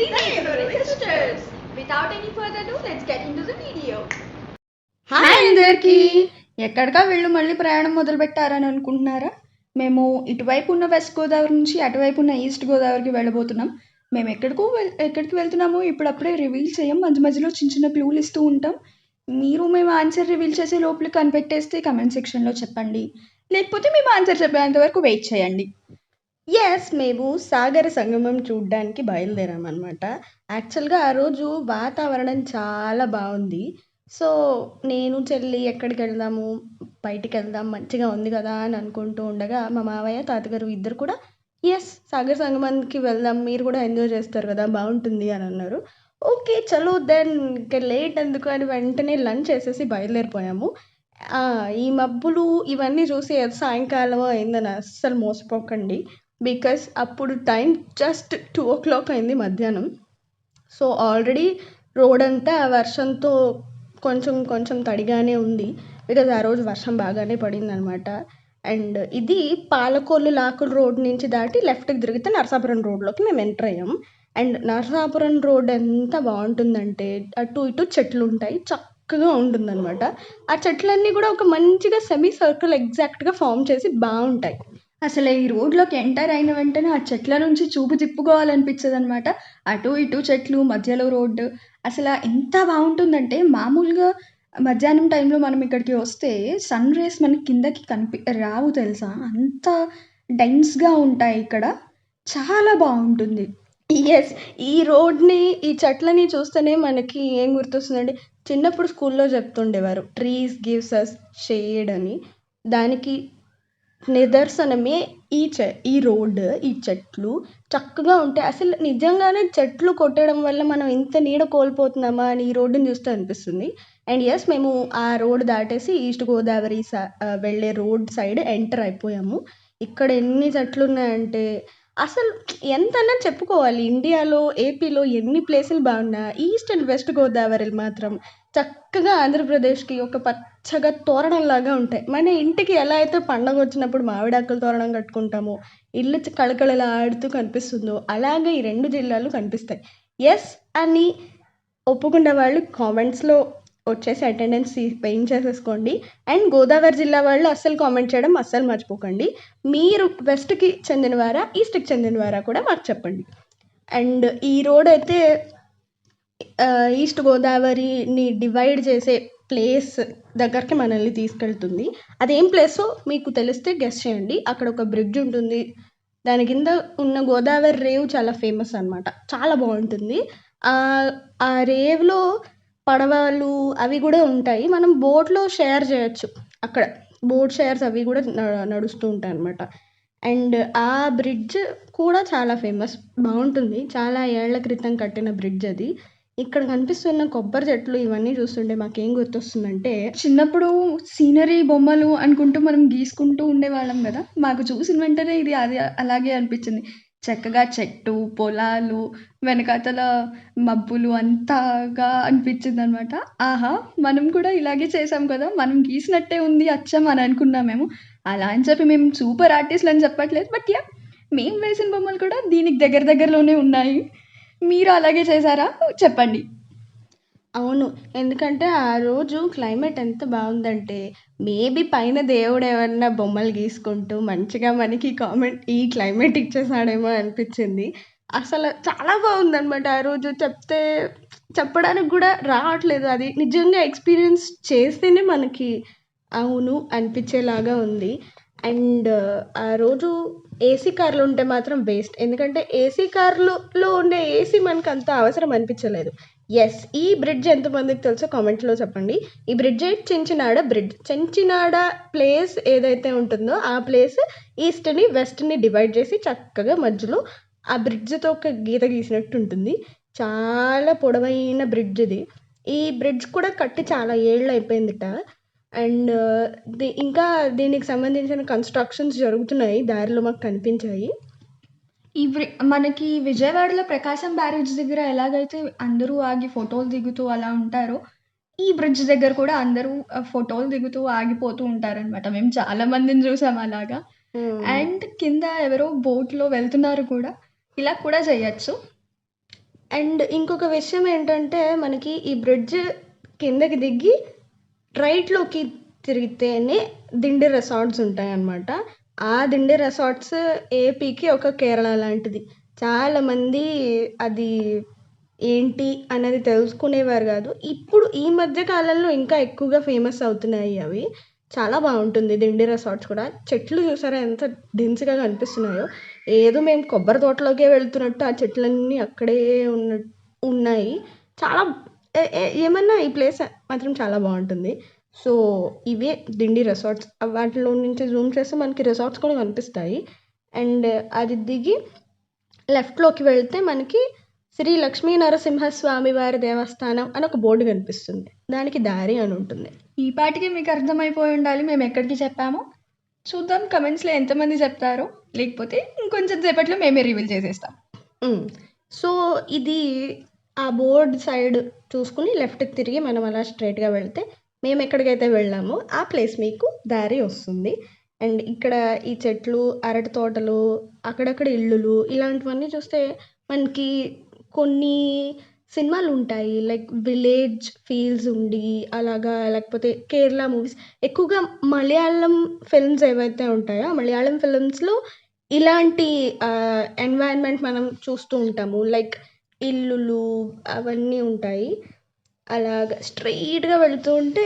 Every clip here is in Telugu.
the Neighborhood Sisters. Without any further ado, let's get into the video. Hi అందరికీ. ఎక్కడికా వీళ్ళు మళ్ళీ ప్రయాణం మొదలు పెట్టారని అనుకుంటున్నారా? మేము ఇటువైపు ఉన్న వెస్ట్ గోదావరి నుంచి అటువైపు ఉన్న ఈస్ట్ గోదావరికి వెళ్ళబోతున్నాం. మేము ఎక్కడికి వెళ్తున్నామో ఇప్పుడప్పుడే రివీల్ చేయం. మధ్య మధ్యలో చిన్న చిన్న క్లూలు ఇస్తూ ఉంటాం. మీరు మేము ఆన్సర్ రివీల్ చేసే లోపల కనిపెట్టేస్తే కమెంట్ సెక్షన్లో చెప్పండి, లేకపోతే మేము ఆన్సర్ చెప్పేంత వరకు వెయిట్ చేయండి. మేము సాగర సంగమం చూడడానికి బయలుదేరామన్నమాట. యాక్చువల్గా ఆ రోజు వాతావరణం చాలా బాగుంది. సో నేను చెల్లి ఎక్కడికి వెళ్దాము, బయటికి వెళ్దాం, మంచిగా ఉంది కదా అని అనుకుంటూ ఉండగా మా మావయ్య తాతగారు ఇద్దరు కూడా సాగర సంగమానికి వెళ్దాం, మీరు కూడా ఎంజాయ్ చేస్తారు కదా, బాగుంటుంది అని అన్నారు. ఓకే చలో దెన్, ఇంకా లేట్ ఎందుకు అని వెంటనే లంచ్ చేసేసి బయలుదేరిపోయాము. ఈ మబ్బులు ఇవన్నీ చూసి సాయంకాలం అయిందని అస్సలు మోసపోకండి. బికాస్ అప్పుడు టైం జస్ట్ 2 o'clock అయింది మధ్యాహ్నం. సో ఆల్రెడీ రోడ్ అంతా వర్షంతో కొంచెం కొంచెం తడిగానే ఉంది. బికాజ్ ఆ రోజు వర్షం బాగానే పడింది అనమాట. అండ్ ఇది పాలకొల్లు లాకుల రోడ్ నుంచి దాటి లెఫ్ట్కి తిరిగితే నరసాపురం రోడ్లోకి మేము ఎంటర్ అయ్యాం. అండ్ నరసాపురం రోడ్ ఎంత బాగుంటుందంటే అటు ఇటు చెట్లు ఉంటాయి, చక్కగా ఉంటుందన్నమాట. ఆ చెట్లన్నీ కూడా ఒక మంచిగా సెమీ సర్కిల్ ఎగ్జాక్ట్గా ఫామ్ చేసి బాగుంటాయి. అసలు ఈ రోడ్లోకి ఎంటర్ అయిన వెంటనే ఆ చెట్ల నుంచి చూపు తిప్పుకోవాలనిపించదు అనమాట. అటు ఇటు చెట్లు, మధ్యలో రోడ్డు. అసలు ఎంత బాగుంటుందంటే మామూలుగా మధ్యాహ్నం టైంలో మనం ఇక్కడికి వస్తే సన్ రేస్ మనకి కిందకి రావు తెలుసా, అంత డెన్స్గా ఉంటాయి ఇక్కడ. చాలా బాగుంటుంది. ఈ రోడ్ని, ఈ చెట్లని చూస్తేనే మనకి ఏం గుర్తొస్తుందండి, చిన్నప్పుడు స్కూల్లో చెప్తుండేవారు ట్రీస్ గివ్స్ అస్ షేడ్ అని. దానికి నిదర్శనమే ఈ రోడ్, ఈ చెట్లు చక్కగా ఉంటాయి. అసలు నిజంగానే చెట్లు కొట్టడం వల్ల మనం ఇంత నీడ కోల్పోతున్నామా అని ఈ రోడ్డుని చూస్తే అనిపిస్తుంది. అండ్ మేము ఆ రోడ్ దాటేసి ఈస్ట్ గోదావరి వెళ్ళే రోడ్ సైడ్ ఎంటర్ అయిపోయాము. ఇక్కడ ఎన్ని చెట్లు ఉన్నాయంటే అసలు ఎంతన్నా చెప్పుకోవాలి. ఇండియాలో, ఏపీలో ఎన్ని ప్లేసులు బాగున్నా ఈస్ట్ అండ్ వెస్ట్ గోదావరిలు మాత్రం చక్కగా ఆంధ్రప్రదేశ్కి ఒక పచ్చగా తోరణంలాగా ఉంటాయి. మన ఇంటికి ఎలా అయితే పండగ వచ్చినప్పుడు మామిడాకుల తోరణం కట్టుకుంటామో, ఇల్లు కళకళలాడుతూ కనిపిస్తుందో, అలాగే ఈ 2 జిల్లాలు కనిపిస్తాయి. అని ఒప్పుకున్న వాళ్ళు కామెంట్స్లో వచ్చేసి అటెండెన్స్ వేయించేసేసుకోండి. అండ్ గోదావరి జిల్లా వాళ్ళు అస్సలు కామెంట్ చేయడం అస్సలు మర్చిపోకండి. మీరు వెస్ట్కి చెందినవారా, ఈస్ట్కి చెందినవారా కూడా మాకు చెప్పండి. అండ్ ఈ రోడ్ అయితే ఈస్ట్ గోదావరిని డివైడ్ చేసే ప్లేస్ దగ్గరికి మనల్ని తీసుకెళ్తుంది. అదేం ప్లేసో మీకు తెలిస్తే గెస్ చేయండి. అక్కడ ఒక బ్రిడ్జ్ ఉంటుంది, దాని కింద ఉన్న గోదావరి రేవ్ చాలా ఫేమస్ అనమాట, చాలా బాగుంటుంది. ఆ రేవ్లో పడవలు అవి కూడా ఉంటాయి, మనం బోట్లో షేర్ చేయొచ్చు. అక్కడ బోట్ షేర్స్ అవి కూడా నడుస్తూ ఉంటాయి అనమాట. అండ్ ఆ బ్రిడ్జ్ కూడా చాలా ఫేమస్, బాగుంటుంది. చాలా ఏళ్ల క్రితం కట్టిన బ్రిడ్జ్ అది. ఇక్కడ కనిపిస్తున్న కొబ్బరి చెట్లు ఇవన్నీ చూస్తుంటే మాకేం గుర్తొస్తుందంటే, చిన్నప్పుడు సీనరీ బొమ్మలు అనుకుంటూ మనం గీసుకుంటూ ఉండేవాళ్ళం కదా. మాకు చూసిన వెంటనే ఇది అది అలాగే అనిపించింది. చక్కగా చెట్టు, పొలాలు, వెనకాతల మబ్బులు అంతగా అనిపించింది అనమాట. ఆహా, మనం కూడా ఇలాగే చేసాం కదా, మనం గీసినట్టే ఉంది అచ్చం అని అనుకున్నాం మేము. అలా అని చెప్పి మేము సూపర్ ఆర్టిస్టులు అని చెప్పట్లేదు, బట్ మేము వేసిన బొమ్మలు కూడా దీనికి దగ్గరలోనే ఉన్నాయి. మీరు అలాగే చేశారా? చెప్పండి. అవును, ఎందుకంటే ఆ రోజు క్లైమేట్ ఎంత బాగుందంటే మేబీ పైన దేవుడు ఏమన్నా బొమ్మలు గీసుకుంటూ మంచిగా మనకి ఈ క్లైమేట్ ఇచ్చేసాడేమో అనిపించింది. అసలు చాలా బాగుందనమాట. ఆ రోజు చెప్పడానికి కూడా రావట్లేదు. అది నిజంగా ఎక్స్పీరియన్స్ చేస్తేనే మనకి అవును అనిపించేలాగా ఉంది. అండ్ ఆ రోజు ఏసీ కార్లు ఉంటే మాత్రం వేస్ట్, ఎందుకంటే ఏసీ కార్లో ఉండే ఏసీ మనకు అంత అవసరం అనిపించలేదు. ఈ బ్రిడ్జ్ ఎంతమందికి తెలుసో కామెంట్లో చెప్పండి. ఈ బ్రిడ్జ్ చెంచినాడ బ్రిడ్జ్. చెంచినాడ ప్లేస్ ఏదైతే ఉంటుందో ఆ ప్లేస్ ఈస్ట్ని వెస్ట్ని డివైడ్ చేసి చక్కగా మధ్యలో ఆ బ్రిడ్జ్తో ఒక గీత గీసినట్టు ఉంటుంది. చాలా పొడవైన బ్రిడ్జ్ ఇది. ఈ బ్రిడ్జ్ కూడా కట్టి చాలా ఏళ్ళు అయిపోయిందిట. అండ్ ఇంకా దీనికి సంబంధించిన కన్స్ట్రక్షన్స్ జరుగుతున్నాయి, దారిలో మాకు కనిపించాయి. మనకి విజయవాడలో ప్రకాశం బ్యారేజ్ దగ్గర ఎలాగైతే అందరూ ఆగి ఫోటోలు దిగుతూ అలా ఉంటారో, ఈ బ్రిడ్జ్ దగ్గర కూడా అందరూ ఫోటోలు దిగుతూ ఆగిపోతూ ఉంటారనమాట. మేము చాలా మందిని చూసాం అలాగా. అండ్ కింద ఎవరో బోట్లో వెళ్తున్నారు కూడా, ఇలా కూడా చేయొచ్చు. అండ్ ఇంకొక విషయం ఏంటంటే మనకి ఈ బ్రిడ్జ్ కిందకి దిగి రైట్లోకి తిరిగితేనే దిండి రిసార్ట్స్ ఉంటాయన్నమాట. ఆ దిండి రిసార్ట్స్ ఏపీకి ఒక కేరళ లాంటిది. చాలామంది అది ఏంటి అన్నది తెలుసుకునేవారు కాదు. ఇప్పుడు ఈ మధ్య కాలంలో ఇంకా ఎక్కువగా ఫేమస్ అవుతున్నాయి అవి. చాలా బాగుంటుంది దిండి రిసార్ట్స్ కూడా. చెట్లు చూసారా ఎంత డెన్స్గా కనిపిస్తున్నాయో, ఏదో మేము కొబ్బరి తోటలోకే వెళ్తున్నట్టు ఆ చెట్లన్నీ అక్కడే ఉన్నాయి. చాలా ఏమన్నా ఈ ప్లేస్ మాత్రం చాలా బాగుంటుంది. సో ఇవే దిండి రిసార్ట్స్. వాటిలో నుంచి జూమ్ చేస్తే మనకి రిసార్ట్స్ కూడా కనిపిస్తాయి. అండ్ అది దిగి లెఫ్ట్లోకి వెళ్తే మనకి శ్రీ లక్ష్మీ నరసింహస్వామి వారి దేవస్థానం అని ఒక బోర్డు కనిపిస్తుంది. దానికి దారి అని ఉంటుంది. ఈ పాటికి మీకు అర్థమైపోయి ఉండాలి మేము ఎక్కడికి చెప్పామో. చూద్దాం కమెంట్స్లో ఎంతమంది చెప్తారో, లేకపోతే ఇంకొంచెం సేపట్లో మేమే రివీల్ చేసేస్తాం. సో ఇది ఆ బోర్డ్ సైడ్ చూసుకుని లెఫ్ట్కి తిరిగి మనం అలా స్ట్రైట్గా వెళ్తే మేము ఎక్కడికైతే వెళ్ళామో ఆ ప్లేస్ మీకు దారి వస్తుంది. అండ్ ఇక్కడ ఈ చెట్లు, అరటి తోటలు, అక్కడక్కడ ఇల్లులు ఇలాంటివన్నీ చూస్తే మనకి కొన్ని సినిమాలు ఉంటాయి లైక్ విలేజ్ ఫీల్స్ ఉండి అలాగా, లేకపోతే కేరళ మూవీస్, ఎక్కువగా మలయాళం ఫిల్మ్స్ ఏవైతే ఉంటాయో ఆ మలయాళం ఫిల్మ్స్లో ఇలాంటి ఎన్వైరన్మెంట్ మనం చూస్తూ ఉంటాము. లైక్ ఇల్లులు అవన్నీ ఉంటాయి. అలాగా స్ట్రైట్గా వెళుతూ ఉంటే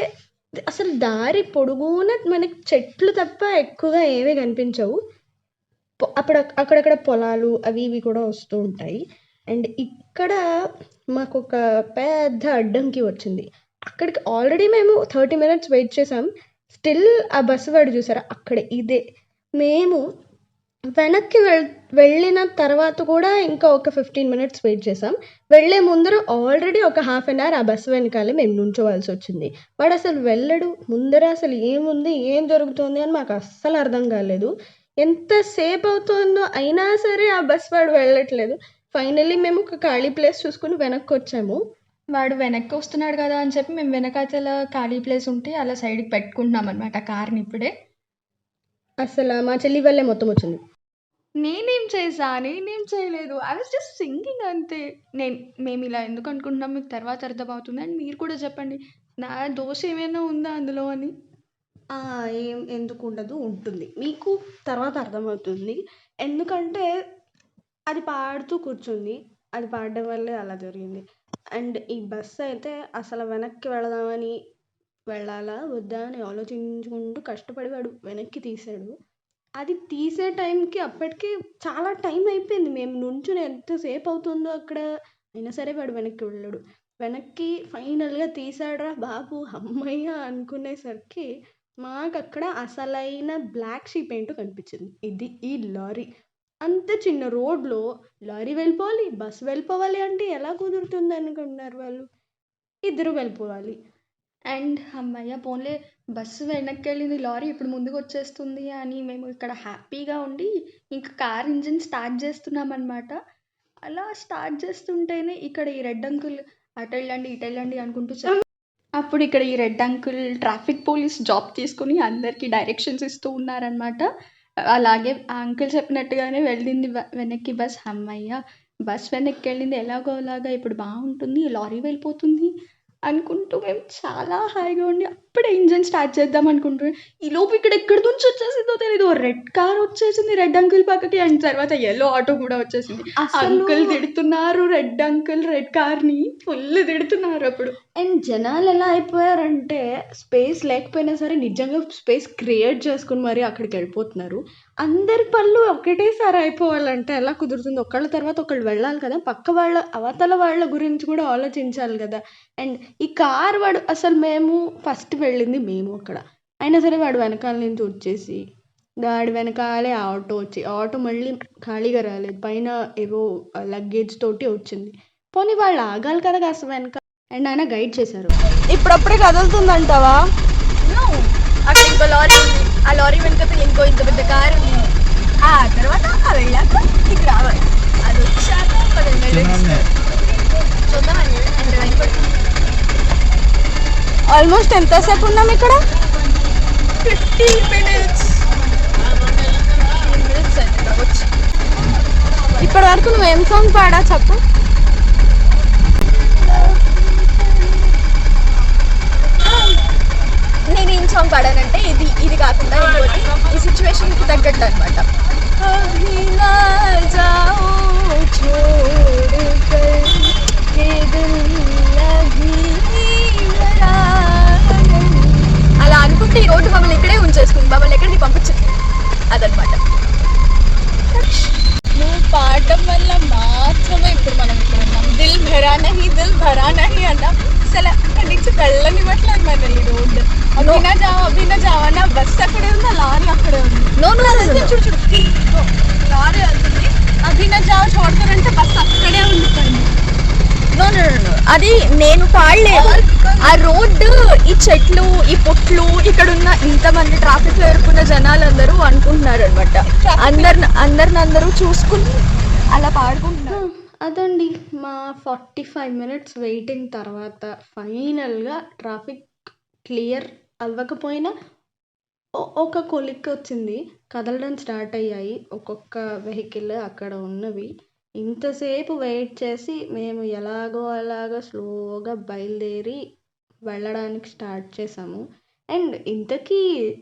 అసలు దారి పొడుగున మనకి చెట్లు తప్ప ఎక్కువగా ఏమీ కనిపించవు. అక్కడక్కడ పొలాలు అవి ఇవి కూడా వస్తూ ఉంటాయి. అండ్ ఇక్కడ మాకు ఒక పెద్ద అడ్డంకి వచ్చింది. అక్కడికి ఆల్రెడీ మేము 30 minutes వెయిట్ చేసాం. స్టిల్ ఆ బస్సు వాడు చూసారా అక్కడే ఇదే. మేము వెనక్కి వెళ్ళిన తర్వాత కూడా ఇంకా ఒక 15 minutes వెయిట్ చేసాం. వెళ్ళే ముందర ఆల్రెడీ ఒక 1/2 an hour ఆ బస్సు వెనకాలే మేము నుంచోవాల్సి వచ్చింది. వాడు అసలు వెళ్ళడు. ముందర అసలు ఏముంది ఏం జరుగుతుంది అని మాకు అస్సలు అర్థం కాలేదు. ఎంతసేపు అవుతుందో అయినా సరే ఆ బస్ వాడు వెళ్ళట్లేదు. ఫైనల్లీ మేము ఒక ఖాళీ ప్లేస్ చూసుకుని వెనక్కి వచ్చాము. వాడు వెనక్కి వస్తున్నాడు కదా అని చెప్పి మేము వెనకాతల ఖాళీ ప్లేస్ ఉంటే అలా సైడ్కి పెట్టుకుంటున్నాం అనమాట కార్ని. ఇప్పుడే అసలు మా చెల్లి వల్లే మొత్తం వచ్చింది. నేనేం చేయలేదు. ఐ వాజ్ జస్ట్ సింగింగ్ అంతే. మేము ఇలా ఎందుకు అనుకుంటున్నాం మీకు తర్వాత అర్థమవుతుంది. అండ్ మీరు కూడా చెప్పండి నా దోష ఏమైనా ఉందా అందులో అని. ఏం ఎందుకు ఉండదు, ఉంటుంది. మీకు తర్వాత అర్థమవుతుంది. ఎందుకంటే అది పాడుతూ కూర్చుంది. అది పాడడం వల్లే అలా జరిగింది. అండ్ ఈ బస్సు అయితే అసలు వెనక్కి వెళదామని, వెళ్ళాలా వద్దా అని ఆలోచించుకుంటూ కష్టపడి వాడు వెనక్కి తీసాడు. అది తీసే టైంకి అప్పటికి చాలా టైం అయిపోయింది. మేము నుంచుని ఎంతసేపు అవుతుందో అక్కడ, అయినా సరే వాడు వెనక్కి వెళ్ళాడు. వెనక్కి ఫైనల్గా తీసాడురా బాబు అమ్మయ్య అనుకునేసరికి మాకు అక్కడ అసలైన బ్లాక్ షీప్ ఏంటో కనిపించింది. ఇది ఈ లారీ. అంత చిన్న రోడ్లో లారీ వెళ్ళిపోవాలి, బస్సు వెళ్ళిపోవాలి అంటే ఎలా కుదురుతుంది అనుకుంటున్నారు వాళ్ళు? ఇద్దరు వెళ్ళిపోవాలి. అండ్ అమ్మయ్య పోన్లే బస్సు వెనక్కి వెళ్ళింది, లారీ ఇప్పుడు ముందుకు వచ్చేస్తుంది అని మేము ఇక్కడ హ్యాపీగా ఉండి ఇంకా కార్ ఇంజిన్ స్టార్ట్ చేస్తున్నాం అనమాట. అలా స్టార్ట్ చేస్తుంటేనే ఇక్కడ ఈ రెడ్ అంకుల్ అటు వెళ్ళండి అనుకుంటూ అప్పుడు ఇక్కడ ఈ red uncle traffic police job తీసుకుని అందరికీ డైరెక్షన్స్ ఇస్తూ ఉన్నారనమాట. అలాగే ఆ అంకుల్ చెప్పినట్టుగానే వెళ్ళింది వెనక్కి బస్. అమ్మయ్య బస్ వెనక్కి వెళ్ళింది ఎలాగోలాగా, ఇప్పుడు బాగుంటుంది, లారీ వెళ్ళిపోతుంది అనుకుంటూ మేము చాలా హాయిగా ఉండి అప్పుడే ఇంజన్ స్టార్ట్ చేద్దాం అనుకుంటున్నాం. ఈ లోపు ఇక్కడ ఎక్కడి నుంచి వచ్చేసిందో తెలియదు, రెడ్ కార్ వచ్చేసింది రెడ్ అంకుల్ పక్కకి. అండ్ తర్వాత ఎల్లో ఆటో కూడా వచ్చేసింది. అంకుల్ తిడుతున్నారు రెడ్ అంకుల్ రెడ్ కార్ని ఫుల్ తిడుతున్నారు అప్పుడు. అండ్ జనాలు ఎలా అయిపోయారంటే స్పేస్ లేకపోయినా సరే నిజంగా స్పేస్ క్రియేట్ చేసుకుని మరి అక్కడికి వెళ్ళిపోతున్నారు. అందరి పళ్ళు ఒకటేసారి అయిపోవాలంటే ఎలా కుదురుతుంది? ఒకళ్ళ తర్వాత ఒకళ్ళు వెళ్ళాలి కదా, పక్క వాళ్ళ అవతల వాళ్ళ గురించి కూడా ఆలోచించాలి కదా. అండ్ ఈ కార్ వాడు అసలు మేము ఫస్ట్ వెళ్ళింది మేము అక్కడ, అయినా సరే వాడు వెనకాల నుంచి వచ్చేసి గాడి వెనకాలే ఆటో వచ్చి, ఆటో మళ్ళీ ఖాళీగా రాలేదు, పైన ఏవో లగేజ్ తోటి వచ్చింది. పోనీ వాళ్ళు ఆగాలి కదా కాస్త వెనక. అండ్ ఆయన గైడ్ చేశారు. ఇప్పుడప్పుడే కదులుతుందంటావా? అక్కడ ఇంకో లారీ ఉంది, ఆ లారీ వెనుక ఇంకో ఇంత పెద్ద కారు ఉంది. ఆ తర్వాత ఆ వెళ్ళాక ఇక్కడ రావాలి, అది వచ్చాక చూద్దామండి. ఎంత టైం పడుతుంది? ఆల్మోస్ట్ ఎంతసేపు ఉన్నాం ఇక్కడ? 15 minutes. 15 minutes అంటే రావచ్చు. ఇప్పటి వరకు నువ్వు ఏం సాంగ్ పాడా చెప్పు? నేను ఏం సాంగ్ పాడానంటే ఇది కాకుండా ఇంకోటి ఈ సిచ్యువేషన్ కి తగ్గట్టు అనమాట. అలా అనుకుంటే ఈ రోడ్డు మమ్మల్ని ఇక్కడే ఉంచేసుకుంది, మమ్మల్ని ఎక్కడికి పంపించింది అదనమాట. నువ్వు పాడటం వల్ల మాత్రమే ఇప్పుడు మనం ఇక్కడ ఉన్నాం. దిల్ భరా నహి అన్నా అసలు అక్కడి నుంచి వెళ్ళనివ్వట్లేదు మనల్ని రోడ్డు. అభిన జావా బస్ అక్కడే ఉంది, లారీ అక్కడే ఉంది. చూడు లారీ వెళ్తుంది, అభిన జావా చూడతారంటే బస్ అక్కడే ఉండిపోయింది. నో అది నేను పాడలేదు. ఆ రోడ్డు, ఈ చెట్లు, ఈ పొట్లు, ఇక్కడ ఉన్న ఇంతమంది ట్రాఫిక్ లో ఎరుకున్న జనాలందరూ అనుకుంటున్నారు అనమాట. అందరిని చూసుకుని అలా పాడుకుంటున్నారు. అదండి మా 45 minutes వెయిటింగ్ తర్వాత ఫైనల్గా ట్రాఫిక్ క్లియర్ అవ్వకపోయినా ఒక కొలిక్కి వచ్చింది, కదలడం స్టార్ట్ అయ్యాయి ఒక్కొక్క వెహికల్ అక్కడ ఉన్నవి. ఇంతసేపు వెయిట్ చేసి మేము ఎలాగో అలాగో స్లోగా బయలుదేరి వెళ్ళడానికి స్టార్ట్ చేసాము. అండ్ ఇంతకీ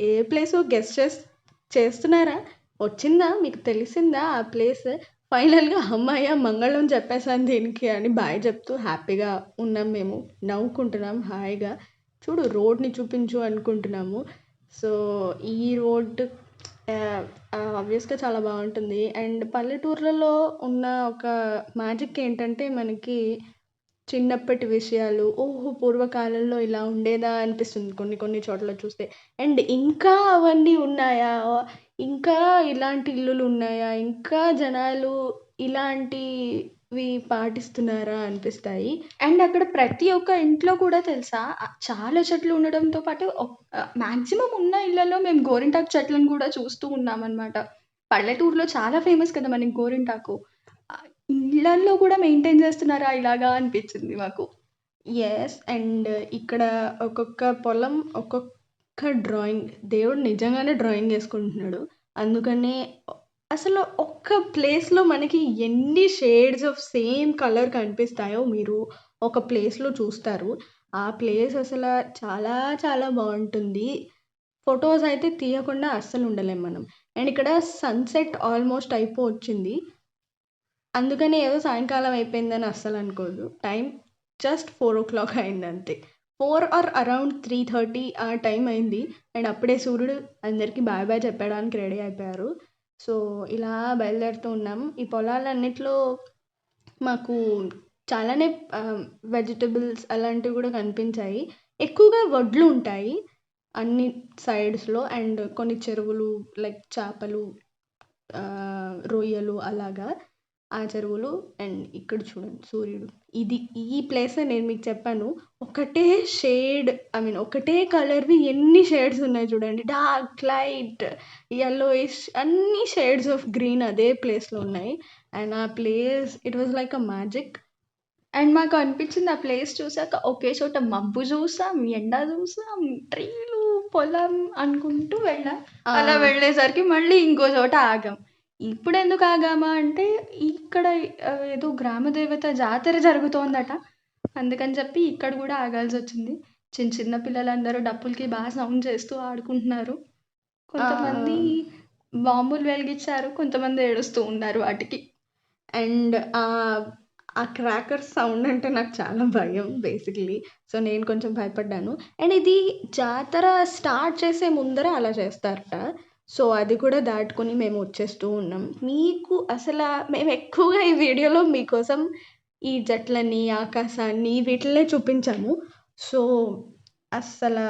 ఏ ప్లేసో గెస్ట్ చేస్తున్నారా? వచ్చిందా? మీకు తెలిసిందా ఆ ప్లేస్? ఫైనల్గా అమ్మాయ మంగళం చెప్పేసాను దీనికి అని బాయ్ చెప్తూ హ్యాపీగా ఉన్నాం. మేము నవ్వుకుంటున్నాం హాయిగా. చూడు రోడ్ని చూపించు అనుకుంటున్నాము. సో ఈ రోడ్డు ఆబ్వియస్గా చాలా బాగుంటుంది. అండ్ పల్లెటూర్లలో ఉన్న ఒక మ్యాజిక్ ఏంటంటే మనకి చిన్నప్పటి విషయాలు, ఓహో పూర్వకాలంలో ఇలా ఉండేదా అనిపిస్తుంది కొన్ని చోట్ల చూస్తే. అండ్ ఇంకా అవన్నీ ఉన్నాయా, ఇంకా ఇలాంటి ఇల్లులు ఉన్నాయా, ఇంకా జనాలు ఇలాంటివి పాటిస్తున్నారా అనిపిస్తాయి. అండ్ అక్కడ ప్రతి ఒక్క ఇంట్లో కూడా తెలుసా చాలా చెట్లు ఉండడంతో పాటు మ్యాక్సిమం ఉన్న ఇళ్లలో మేము గోరింటాకు చెట్లను కూడా చూస్తూ ఉన్నామన్నమాట. పల్లెటూరులో చాలా ఫేమస్ కదా మనకి గోరింటాకు. ఇళ్లల్లో కూడా మెయింటైన్ చేస్తున్నారా ఇలాగా అనిపించింది మాకు. ఎస్. అండ్ ఇక్కడ ఒక్కొక్క పొలం ఒక్కొక్క డ్రాయింగ్, దేవుడు నిజంగానే డ్రాయింగ్ వేసుకుంటున్నాడు. అందుకనే అసలు ఒక్క ప్లేస్లో మనకి ఎన్ని షేడ్స్ ఆఫ్ సేమ్ కలర్ కనిపిస్తాయో మీరు ఒక ప్లేస్లో చూస్తారు. ఆ ప్లేస్ అసలు చాలా చాలా బాగుంటుంది. ఫొటోస్ అయితే తీయకుండా అస్సలు ఉండలేం మనం. అండ్ ఇక్కడ సన్సెట్ ఆల్మోస్ట్ అయిపోవచ్చింది, అందుకని ఏదో సాయంకాలం అయిపోయిందని అస్సలు అనుకోదు. టైం జస్ట్ 4 o'clock అయింది అంతే. 4 or around 3:30 ఆ టైం అయింది. అండ్ అప్పుడే సూర్యుడు అందరికీ బాయ్ బాయ్ చెప్పడానికి రెడీ అయిపోయారు. సో ఇలా బయలుదేరుతూ ఉన్నాం. ఈ పొలాలన్నిట్లో మాకు చాలానే వెజిటబుల్స్ అలాంటివి కూడా కనిపించాయి. ఎక్కువగా వడ్లు ఉంటాయి అన్ని సైడ్స్లో. అండ్ కొన్ని చెరువులు లైక్ చేపలు, రొయ్యలు అలాగా ఆ చెరువులు. అండ్ ఇక్కడ చూడండి సూర్యుడు. ఈ ప్లేస్ నేను మీకు చెప్పాను ఒకటే షేడ్, ఒకటే కలర్వి ఎన్ని షేడ్స్ ఉన్నాయి చూడండి. డార్క్, లైట్, yellowish అన్ని షేడ్స్ ఆఫ్ గ్రీన్ అదే ప్లేస్లో ఉన్నాయి. అండ్ ఆ place it was like a magic. And మాకు అనిపించింది ఆ ప్లేస్ చూసాక ఒకే చోట మబ్బు చూసాం, ఎండ చూసాం, ట్రీలు, పొలం అనుకుంటూ వెళ్ళాం. అలా వెళ్ళేసరికి మళ్ళీ ఇంకో చోట ఆగాం. ఇప్పుడు ఎందుకు ఆగామా అంటే ఇక్కడ ఏదో గ్రామ దేవత జాతర జరుగుతోందట, అందుకని చెప్పి ఇక్కడ కూడా ఆగాల్సి వచ్చింది. చిన్న పిల్లలందరూ డప్పులకి బాగా సౌండ్ చేస్తూ ఆడుకుంటున్నారు. కొంతమంది బాంబులు వెలిగించారు, కొంతమంది ఏడుస్తూ ఉన్నారు వాటికి. అండ్ ఆ క్రాకర్స్ సౌండ్ అంటే నాకు చాలా భయం బేసికలీ. సో నేను కొంచెం భయపడ్డాను. అండ్ ఇది జాతర స్టార్ట్ చేసే ముందర అలా చేస్తారట. సో అది కూడా దాటుకొని మేము వచ్చేస్తూ ఉన్నాం. మీకు అసలు మేము ఎక్కువగా ఈ వీడియోలో మీకోసం ఈ జట్లని, ఆకాశాన్ని వీటినే చూపించాము. సో అస్సలు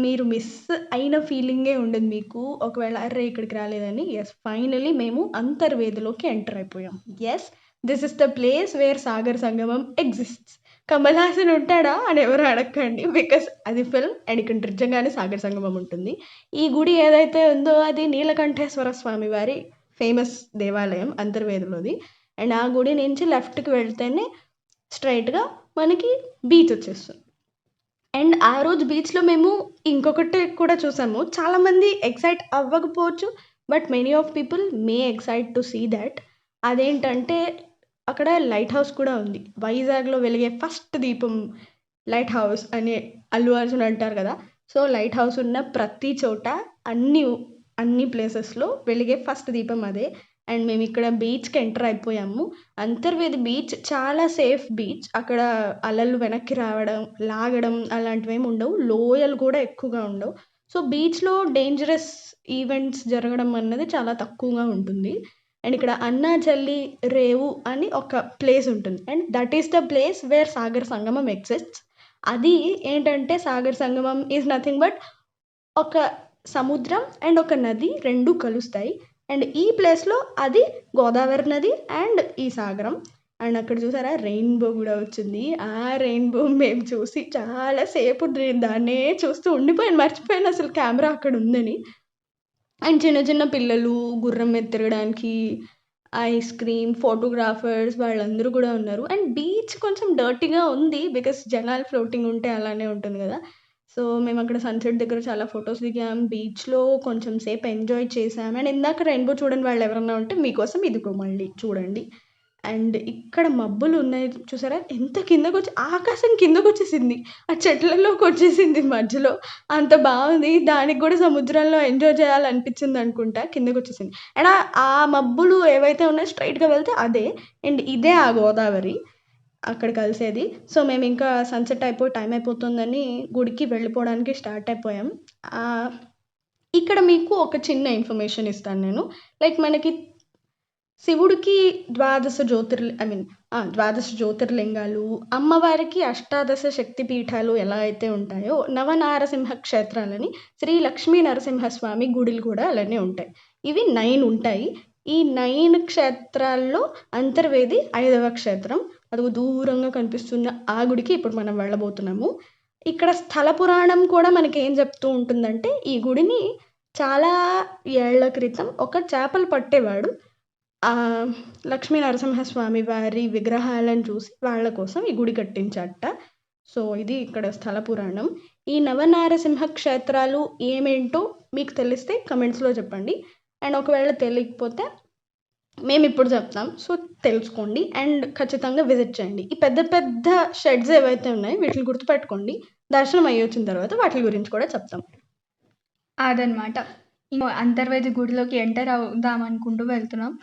మీరు మిస్ అయిన ఫీలింగే ఉండదు మీకు ఒకవేళ అర్రే ఇక్కడికి రాలేదని. ఎస్, ఫైనలీ మేము అంతర్వేదిలోకి ఎంటర్ అయిపోయాం. Yes, this is the place where Sagar Sangamam exists. Kamal Haasan ఉంటాడా అని ఎవరు అడగండి, బికాస్ అది ఫిల్మ్. అండ్ ఇక్కడ నిజంగానే సాగర్ సంగమం ఉంటుంది. ఈ గుడి ఏదైతే ఉందో అది నీలకంఠేశ్వర స్వామి వారి ఫేమస్ దేవాలయం అంతర్వేదిలోది. అండ్ ఆ గుడి నుంచి లెఫ్ట్కి వెళ్తేనే స్ట్రైట్గా మనకి బీచ్ వచ్చేస్తుంది. అండ్ ఆ రోజు బీచ్లో మేము ఇంకొకటి కూడా చూసాము. చాలామంది ఎక్సైట్ అవ్వకపోవచ్చు, but many of people may excite to see that. అదేంటంటే అక్కడ లైట్ హౌస్ కూడా ఉంది. వైజాగ్లో వెలిగే ఫస్ట్ దీపం లైట్ హౌస్ అని అల్లు అర్జున్ అంటారు కదా, సో లైట్ హౌస్ ఉన్న ప్రతి చోట అన్ని ప్లేసెస్లో వెలిగే ఫస్ట్ దీపం అదే. అండ్ మేము ఇక్కడ బీచ్కి ఎంటర్ అయిపోయాము. అంతర్వేది బీచ్ చాలా సేఫ్ బీచ్. అక్కడ అలలు వెనక్కి రావడం, లాగడం అలాంటివి ఏమి ఉండవు. లోయలు కూడా ఎక్కువగా ఉండవు. సో బీచ్లో డేంజరస్ ఈవెంట్స్ జరగడం అన్నది చాలా తక్కువగా ఉంటుంది. అండ్ ఇక్కడ అన్నాజల్లి రేవు అని ఒక ప్లేస్ ఉంటుంది. And that is the place where Sagar Sangamam exists. అది ఏంటంటే సాగర్ సంగమం ఈజ్ నథింగ్ బట్ ఒక సముద్రం అండ్ ఒక నది రెండు కలుస్తాయి. అండ్ ఈ ప్లేస్లో అది గోదావరి నది అండ్ ఈ సాగరం. అండ్ అక్కడ చూసారా రెయిన్బో కూడా వచ్చింది. ఆ రెయిన్బో మేము చూసి చాలాసేపు దాన్నే చూస్తూ ఉండిపోయాను, మర్చిపోయాను అసలు కెమెరా అక్కడ ఉందని. అండ్ చిన్న చిన్న పిల్లలు గుర్రం మీద తిరగడానికి, ఐస్ క్రీమ్, ఫోటోగ్రాఫర్స్ వాళ్ళందరూ కూడా ఉన్నారు. అండ్ బీచ్ కొంచెం డర్టీగా ఉంది బికాస్ జనాలు ఫ్లోటింగ్ ఉంటే అలానే ఉంటుంది కదా. సో మేము అక్కడ సన్సెట్ దగ్గర చాలా ఫొటోస్ దిగాం, బీచ్లో కొంచెం సేపు ఎంజాయ్ చేసాం. అండ్ ఇందాక రెయిన్బో చూడని వాళ్ళు ఎవరన్నా ఉంటే మీకోసం ఇదిగో మళ్ళీ చూడండి. అండ్ ఇక్కడ మబ్బులు ఉన్నాయి చూసారా, ఎంత కిందకు వచ్చి ఆకాశం కిందకు వచ్చేసింది, ఆ చెట్లలోకి వచ్చేసింది మధ్యలో. అంత బాగుంది. దానికి కూడా సముద్రంలో ఎంజాయ్ చేయాలనిపించింది అనుకుంటా, కిందకు వచ్చేసింది. అండ్ ఆ మబ్బులు ఏవైతే ఉన్నాయో స్ట్రైట్గా వెళ్తే అదే. అండ్ ఇదే ఆ గోదావరి అక్కడ కలిసేది. సో మేము ఇంకా సన్సెట్ అయిపోయి టైం అయిపోతుందని గుడికి వెళ్ళిపోవడానికి స్టార్ట్ అయిపోయాం. ఇక్కడ మీకు ఒక చిన్న ఇన్ఫర్మేషన్ ఇస్తాను నేను. లైక్ మనకి శివుడికి 12 జ్యోతిర్లింగాలు, అమ్మవారికి 18 శక్తిపీఠాలు ఎలా అయితే ఉంటాయో నవనారసింహ క్షేత్రాలని శ్రీ లక్ష్మీ నరసింహస్వామి గుడులు కూడా అలానే ఉంటాయి. ఇవి 9 ఉంటాయి. ఈ 9 క్షేత్రాల్లో అంతర్వేది 5వ క్షేత్రం. అది దూరంగా కనిపిస్తున్న ఆ గుడికి ఇప్పుడు మనం వెళ్ళబోతున్నాము. ఇక్కడ స్థల పురాణం కూడా మనకి ఏం చెప్తూ ఉంటుందంటే, ఈ గుడిని చాలా ఏళ్ల క్రితం ఒక చేపలు పట్టేవాడు లక్ష్మీ నరసింహస్వామి వారి విగ్రహాలను చూసి వాళ్ళ కోసం ఈ గుడి కట్టించట. సో ఇది ఇక్కడ స్థల పురాణం. ఈ నవనారసింహ క్షేత్రాలు ఏమేంటో మీకు తెలిస్తే కమెంట్స్లో చెప్పండి. అండ్ ఒకవేళ తెలియకపోతే మేము ఇప్పుడు చెప్తాం, సో తెలుసుకోండి అండ్ ఖచ్చితంగా విజిట్ చేయండి. ఈ పెద్ద పెద్ద షెడ్స్ ఏవైతే ఉన్నాయో వీటిని గుర్తుపెట్టుకోండి. దర్శనం అయ్యి వచ్చిన తర్వాత వాటి గురించి కూడా చెప్తాం. అదనమాట. అంతర్వేది గుడిలోకి ఎంటర్ అవుదాం అనుకుంటూ వెళ్తున్నాం.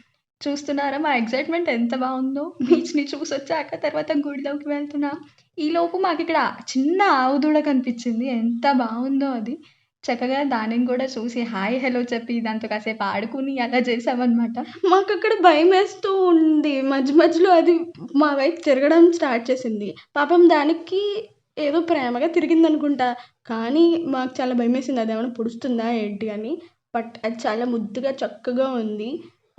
చూస్తున్నారా మా ఎగ్జైట్మెంట్ ఎంత బాగుందో. బీచ్ని చూసి వచ్చాక తర్వాత గుడిలోకి వెళ్తున్నాం. ఈలోపు మాకు ఇక్కడ చిన్న ఆవుదూడ కనిపించింది. ఎంత బాగుందో అది. చక్కగా దానిని కూడా చూసి హాయ్ హలో చెప్పి దాంతో కాసేపు ఆడుకుని అలా చేసామన్నమాట. మాకు అక్కడ భయం వేస్తూ ఉంది. మధ్యలో అది మా వైపు తిరగడం స్టార్ట్ చేసింది. పాపం దానికి ఏదో ప్రేమగా తిరిగింది అనుకుంటా, కానీ మాకు చాలా భయం వేసింది అది ఏమైనా పొడుస్తుందా ఏంటి అని. బట్ అది చాలా ముద్దుగా చక్కగా ఉంది.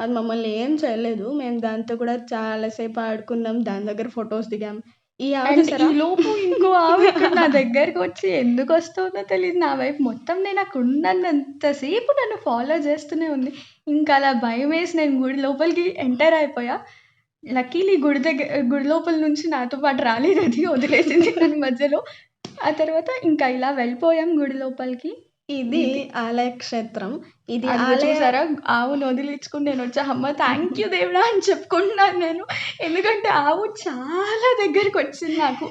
అది మమ్మల్ని ఏం చేయలేదు. మేము దాంతో కూడా చాలాసేపు ఆడుకున్నాం, దాని దగ్గర ఫొటోస్ దిగాం. ఈలోపు ఇంకో ఆవు ఇక్కడ నా దగ్గరకు వచ్చి ఎందుకు వస్తుందో తెలియదు, నా వైపు మొత్తం నేను అక్కడ ఉన్నంతసేపు నన్ను ఫాలో చేస్తూనే ఉంది. ఇంకా అలా భయం వేసి నేను గుడి లోపలికి ఎంటర్ అయిపోయా. లక్కీలీ గుడి లోపల నుంచి నాతో పాటు రాలేదు, అది వదిలేసింది నన్ను మధ్యలో. ఆ తర్వాత ఇంకా ఇలా వెళ్ళిపోయాం గుడి లోపలికి. ఇది ఆలయ క్షేత్రం. ఇది చూసారా, ఆవును వదిలించుకుని నేను వచ్చా. అమ్మ థ్యాంక్ యూ దేవుడా అని చెప్పుకుంటున్నాను నేను, ఎందుకంటే ఆవు చాలా దగ్గరికి వచ్చింది నాకు.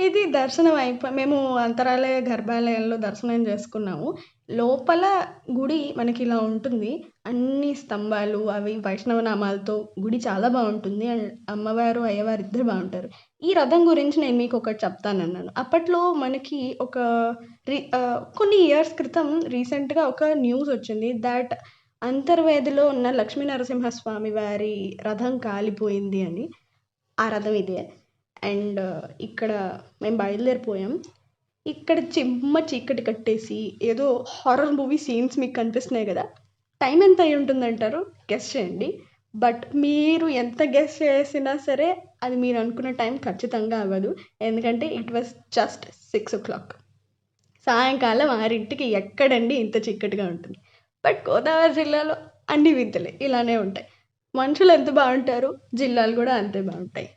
ఇది దర్శనం మేము అంతరాలయ గర్భాలయంలో దర్శనం చేసుకున్నాము. లోపల గుడి మనకి ఇలా ఉంటుంది. అన్ని స్తంభాలు అవి వైష్ణవ నామాలతో గుడి చాలా బాగుంటుంది. అండ్ అమ్మవారు అయ్యవారు ఇద్దరు బాగుంటారు. ఈ రథం గురించి నేను మీకు ఒకటి చెప్తానన్నాను. అప్పట్లో మనకి కొన్ని ఇయర్స్ క్రితం రీసెంట్గా ఒక న్యూస్ వచ్చింది దట్ అంతర్వేదిలో ఉన్న లక్ష్మీ నరసింహస్వామి వారి రథం కాలిపోయింది అని. ఆ రథం ఇదే. అండ్ ఇక్కడ మేము బయలుదేరిపోయాం. ఇక్కడ చీకటి కట్టేసి ఏదో హారర్ మూవీ సీన్స్ మీకు కనిపిస్తున్నాయి కదా. టైం ఎంత అయి ఉంటుందంటారు? గెస్ చేయండి. బట్ మీరు ఎంత గెస్ చేసినా సరే అది మీరు అనుకున్న టైం ఖచ్చితంగా అవ్వదు. ఎందుకంటే ఇట్ వాజ్ జస్ట్ 6 o'clock. సాయంకాలం 6ంటికి ఎక్కడండి ఇంత చీకటిగా ఉంటుంది. బట్ గోదావరి జిల్లాలో అన్ని వింతలే ఇలానే ఉంటాయి. మనుషులు ఎంత బాగుంటారు, జిల్లాలు కూడా అంతే బాగుంటాయి.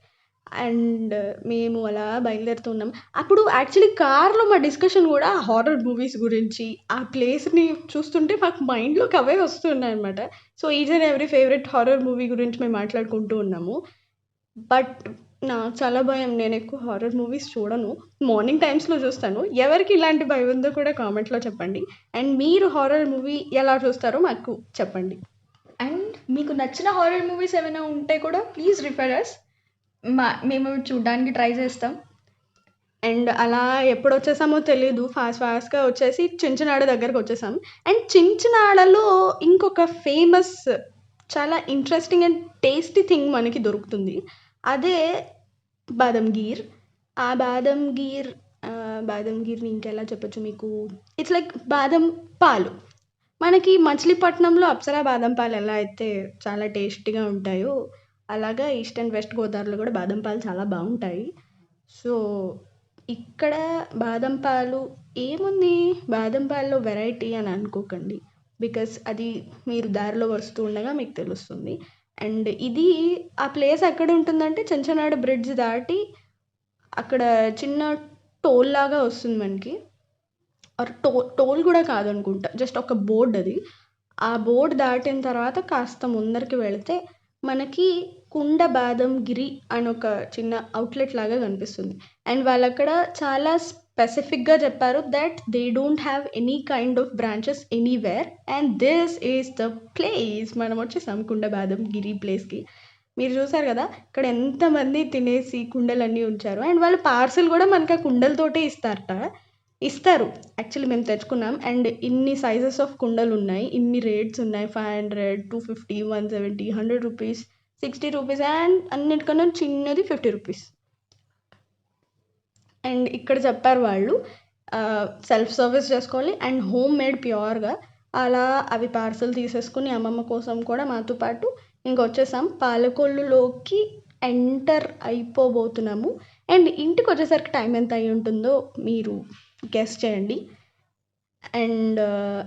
అండ్ మేము అలా బయలుదేరుతున్నాం. అప్పుడు యాక్చువల్లీ కార్లో మా డిస్కషన్ కూడా హారర్ మూవీస్ గురించి, ఆ ప్లేస్ని చూస్తుంటే మాకు మైండ్లోకి అవే వస్తున్నాయి అనమాట. So each and every favourite horror movie గురించి మేము మాట్లాడుకుంటూ ఉన్నాము. బట్ నాకు చాలా భయం. నేను ఎక్కువ హారర్ మూవీస్ చూడను. మార్నింగ్ టైమ్స్‌లో చూస్తాను. ఎవరికి ఇలాంటి భయం ఉందో కూడా కామెంట్‌లో చెప్పండి. అండ్ మీరు హారర్ మూవీ ఎలా చూస్తారో మాకు చెప్పండి. అండ్ మీకు నచ్చిన హారర్ మూవీస్ ఏమైనా ఉంటే కూడా ప్లీజ్ రిఫర్ అస్. మేము చూడడానికి ట్రై చేస్తాం. అండ్ అలా ఎప్పుడు వచ్చేసామో తెలీదు. ఫాస్ట్‌గా వచ్చేసి చించినాడ దగ్గరకు వచ్చేసాం. అండ్ చించినాడలో ఇంకొక ఫేమస్ చాలా ఇంట్రెస్టింగ్ అండ్ టేస్టీ థింగ్ మనకి దొరుకుతుంది. అదే బాదం గీర్. ఆ బాదం గీర్‌ని ఇంకెలా చెప్పొచ్చు మీకు? ఇట్స్ లైక్ బాదం పాలు. మనకి మచిలీపట్నంలో అప్సరా బాదం పాలు ఎలా అయితే చాలా టేస్టీగా ఉంటాయో, అలాగా ఈస్ట్ అండ్ వెస్ట్ గోదావరిలో కూడా బాదం పాలు చాలా బాగుంటాయి. సో, ఇక్కడ బాదం పాలు ఏముంది? బాదం పాలలో వెరైటీ అని అనుకోకండి. బికాస్ అది మీరు దారిలో వస్తూ ఉండగా మీకు తెలుస్తుంది. అండ్ ఇది ఆ ప్లేస్ ఎక్కడ ఉంటుందంటే చెంచనాడ బ్రిడ్జ్ దాటి అక్కడ చిన్న టోల్ లాగా వస్తుంది మనకి. ఆర్ టోల్ కూడా కాదనుకుంటా. జస్ట్ ఒక బోర్డ్ అది. ఆ బోర్డ్ దాటిన తర్వాత కాస్త ముందరికి వెళితే మనకి కుండ బాదం గిరి అని ఒక చిన్న అవుట్లెట్ లాగా కనిపిస్తుంది. అండ్ వాళ్ళక్కడ చాలా స్పెసిఫిక్‌గా చెప్పారు that they don't have any kind of branches anywhere and this is the place. మనం వచ్చేసాం కుండ బాదం గిరి ప్లేస్‌కి. మీరు చూసారు కదా! ఇక్కడ ఎంతమంది తినేసి కుండలన్నీ ఉంచారు. అండ్ వాళ్ళు పార్సెల్ కూడా మనకి ఆ కుండలతోటే ఇస్తారు. యాక్చువల్లీ మేము తెచ్చుకున్నాం. అండ్ ఇన్ని సైజెస్ ఆఫ్ కుండలున్నాయి. ఇన్ని రేట్స్ ఉన్నాయి. 500, 250, 170, 100 రూపీస్, 60 రూపీస్ అండ్ అన్నిటికన్నా చిన్నది 50 రూపీస్. అండ్ ఇక్కడ చెప్పారు వాళ్ళు సెల్ఫ్ సర్వీస్ చేసుకోవాలి అండ్ హోమ్ మేడ్ ప్యూర్‌గా. అలా అవి పార్సెల్ తీసేసుకొని అమ్మమ్మ కోసం కూడా మాతో పాటు ఇంకొచ్చేసాం. పాలకొల్లులోకి ఎంటర్ అయిపోబోతున్నాము. అండ్ ఇంటికొచ్చేసరికి టైం ఎంత అయ్యి ఉంటుందో మీరు గెస్ చేయండి. అండ్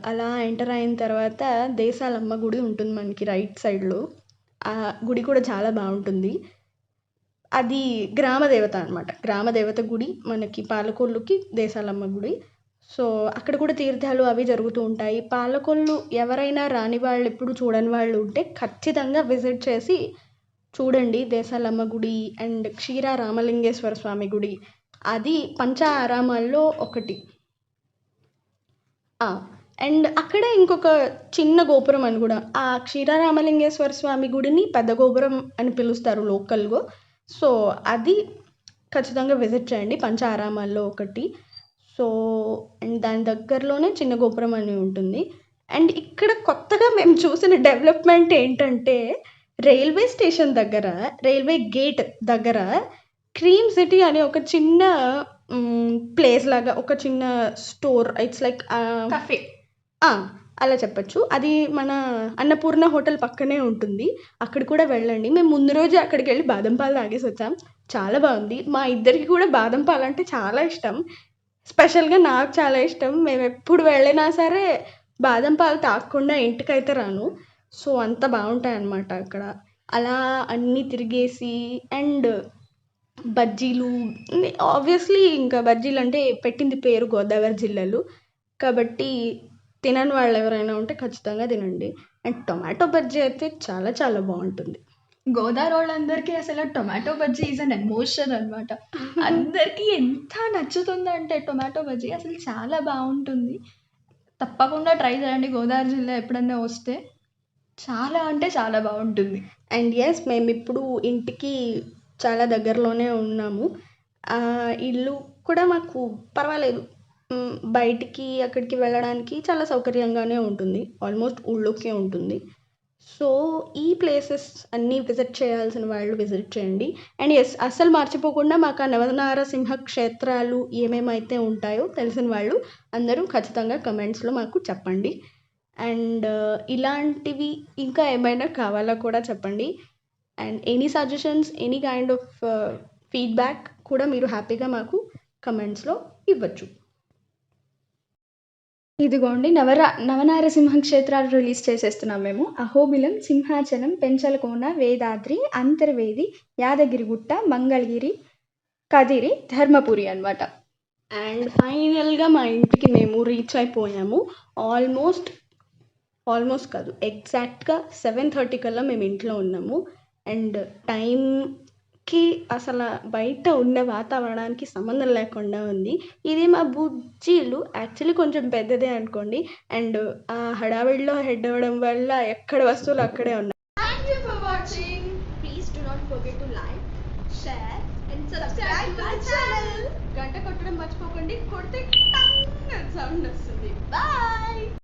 అలా ఎంటర్ అయిన తర్వాత దేశాలమ్మ గుడి ఉంటుంది మనకి రైట్ సైడ్‌లో. ఆ గుడి కూడా చాలా బాగుంటుంది. అది గ్రామదేవత అనమాట. గ్రామదేవత గుడి మనకి పాలకొల్లుకి దేశాలమ్మ గుడి. సో, అక్కడ కూడా తీర్థాలు అవి జరుగుతూ ఉంటాయి. పాలకొల్లు ఎవరైనా రాని వాళ్ళు, ఎప్పుడు చూడని వాళ్ళు ఉంటే ఖచ్చితంగా విజిట్ చేసి చూడండి. దేశాలమ్మ గుడి అండ్ క్షీర రామలింగేశ్వర స్వామి గుడి. అది పంచ ఆరామాల్లో ఒకటి. అండ్ అక్కడే ఇంకొక చిన్న గోపురం అని కూడా. ఆ క్షీరరామలింగేశ్వర స్వామి గుడిని పెద్ద గోపురం అని పిలుస్తారు లోకల్‌గా. సో, అది ఖచ్చితంగా విజిట్ చేయండి. పంచ ఆరామాల్లో ఒకటి. సో, అండ్ దాని దగ్గరలోనే చిన్న గోపురం అని ఉంటుంది. అండ్ ఇక్కడ కొత్తగా మేము చూసిన డెవలప్‌మెంట్ ఏంటంటే రైల్వే స్టేషన్ దగ్గర, రైల్వే గేట్ దగ్గర క్రీమ్ సిటీ అనే ఒక చిన్న ప్లేస్ లాగా, ఒక చిన్న స్టోర్, ఇట్స్ లైక్ కఫే. అలా చెప్పొచ్చు. అది మన అన్నపూర్ణ హోటల్ పక్కనే ఉంటుంది. అక్కడ కూడా వెళ్ళండి. మేము ముందు రోజే అక్కడికెళ్ళి బాదం పాలు తాగేసి వచ్చాం. చాలా బాగుంది. మా ఇద్దరికి కూడా బాదం పాలు అంటే చాలా ఇష్టం. స్పెషల్‌గా నాకు చాలా ఇష్టం. మేము ఎప్పుడు వెళ్ళినా సరే బాదం పాలు తాగకుండా ఇంటికైతే రాను. సో, అంత బాగుంటాయన్నమాట అక్కడ. అలా అన్నీ తిరిగేసి అండ్ బజ్జీలు, ఆబ్వియస్లీ ఇంకా బజ్జీలు అంటే పెట్టింది పేరు గోదావరి జిల్లాలో. కాబట్టి తినని వాళ్ళు ఎవరైనా ఉంటే ఖచ్చితంగా తినండి. అండ్ టొమాటో బజ్జీ అయితే చాలా చాలా బాగుంటుంది. గోదావరి వాళ్ళందరికీ అసలు tomato bajji is an emotion అనమాట. అందరికీ ఎంత నచ్చుతుందంటే టొమాటో బజ్జీ అసలు చాలా బాగుంటుంది. తప్పకుండా ట్రై చేయండి. గోదావరి జిల్లా ఎప్పుడన్నా వస్తే చాలా అంటే చాలా బాగుంటుంది. అండ్ ఎస్, మేమిప్పుడు ఇంటికి చాలా దగ్గరలోనే ఉన్నాము. ఇల్లు కూడా మాకు పర్వాలేదు. బయటికి అక్కడికి వెళ్ళడానికి చాలా సౌకర్యంగానే ఉంటుంది. ఆల్మోస్ట్ ఊళ్ళోకే ఉంటుంది. సో, ఈ ప్లేసెస్ అన్నీ విజిట్ చేయాల్సిన వాళ్ళు విజిట్ చేయండి. అండ్ ఎస్, అస్సలు మర్చిపోకుండా మాకు ఆ నవనారసింహ క్షేత్రాలు ఏమేమైతే ఉంటాయో తెలిసిన వాళ్ళు అందరూ ఖచ్చితంగా కమెంట్స్‌లో మాకు చెప్పండి. అండ్ ఇలాంటివి ఇంకా ఏమైనా కావాలా కూడా చెప్పండి. And any suggestions, any kind of feedback కూడా మీరు హ్యాపీగా మాకు కమెంట్స్‌లో ఇవ్వచ్చు. ఇదిగోండి నవనారసింహ క్షేత్రాలు రిలీజ్ చేసేస్తున్నాం మేము. అహోబిలం, సింహాచలం, పెంచలకోన, వేదాద్రి, అంతర్వేది, యాదగిరిగుట్ట, మంగళగిరి, కదిరి, ధర్మపురి అనమాట. అండ్ ఫైనల్‌గా మా ఇంటికి మేము రీచ్ అయిపోయాము. ఆల్మోస్ట్ కాదు, ఎగ్జాక్ట్‌గా 7:30 కల్లా మేము ఇంట్లో ఉన్నాము. అండ్ టైం కి అసలు బయట ఉన్న వాతావరణానికి సంబంధం లేకుండా ఉంది. ఇది మా బుజ్జీలు యాక్చువల్లీ కొంచెం పెద్దదే అనుకోండి. అండ్ ఆ హడావిడిలో హెడ్ అవ్వడం వల్ల ఎక్కడ వస్తువులు అక్కడే ఉన్నాయి. Thank you for watching. Please do not forget to like, share and subscribe to our channel. గంట కొట్టడం మర్చిపోకండి. కొడితే టంగ్ అని సౌండ్ వస్తుంది. Bye.